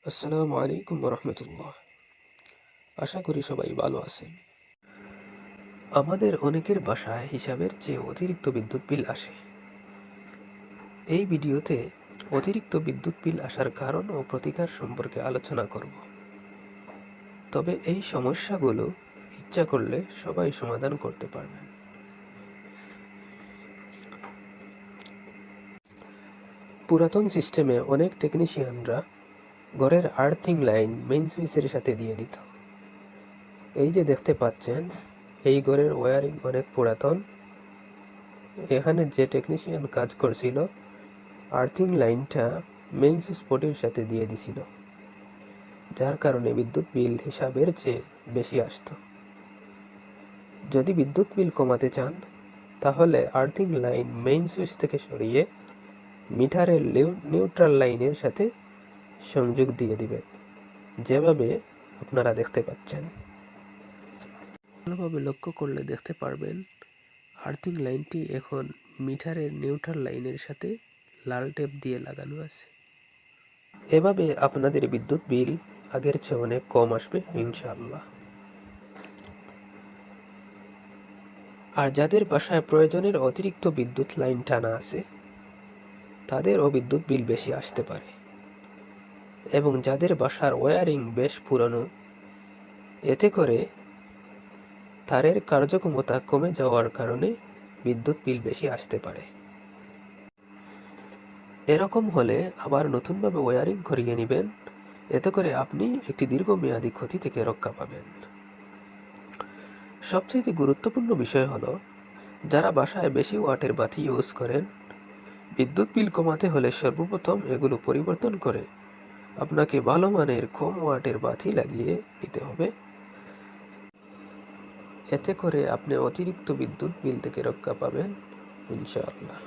আসসালামু আলাইকুম রহমতুল্লাহ। আশা করি সবাই ভালো আছেন। আমাদের অনেকের বাসায় হিসাবের চেয়ে অতিরিক্ত বিদ্যুৎ বিল আসে। এই ভিডিওতে অতিরিক্ত বিদ্যুৎ বিল আসার কারণ ও প্রতিকার সম্পর্কে আলোচনা করব। তবে এই সমস্যাগুলো ইচ্ছা করলে সবাই সমাধান করতে পারবেন। পুরাতন সিস্টেমে অনেক টেকনিশিয়ানরা ঘরের আর্থিং লাইন মেইন সুইচের সাথে দিয়ে দিত। এই যে দেখতে পাচ্ছেন, এই ঘরের ওয়্যারিং অনেক পুরাতন। এখানে যে টেকনিশিয়ান কাজ করছিল, আর্থিং লাইনটা মেইন সুইচ বোর্ডের সাথে দিয়ে দিছিল, যার কারণে বিদ্যুৎ বিল হিসাবের চেয়ে বেশি আসতো। যদি বিদ্যুৎ বিল কমাতে চান, তাহলে আর্থিং লাইন মেইন সুইচ থেকে সরিয়ে মিটারের নিউট্রাল লাইনের সাথে সংযোগ দিয়ে দিবেন, যেভাবে আপনারা দেখতে পাচ্ছেন। ভালোভাবে লক্ষ্য করলে দেখতে পারবেন, আর্থিং লাইনটি এখন মিটারের নিউট্রাল লাইনের সাথে লাল টেপ দিয়ে লাগানো আছে। এভাবে আপনাদের বিদ্যুৎ বিল আগের চেয়ে অনেক কম আসবে ইনশাআল্লাহ। আর যাদের বাসায় প্রয়োজনের অতিরিক্ত বিদ্যুৎ লাইন টানা আছে, তাদেরও বিদ্যুৎ বিল বেশি আসতে পারে। এবং যাদের বাসার ওয়্যারিং বেশ পুরনো, এতে করে তারের কার্যক্ষমতা কমে যাওয়ার কারণে বিদ্যুৎ বিল বেশি আসতে পারে। এরকম হলে আবার নতুনভাবে ওয়্যারিং করিয়ে নেবেন, এতে করে আপনি একটি দীর্ঘমেয়াদী ক্ষতি থেকে রক্ষা পাবেন। সবচেয়ে গুরুত্বপূর্ণ বিষয় হলো, যারা বাসায় বেশি ওয়াটের বাতি ইউজ করেন, বিদ্যুৎ বিল কমাতে হলে সর্বপ্রথম এগুলো পরিবর্তন করে আপনাকে ভালো মানের কম ওয়াটের বাতি লাগিয়ে নিতে হবে। এতে করে আপনি অতিরিক্ত বিদ্যুৎ বিল থেকে রক্ষা পাবেন ইনশাআল্লাহ।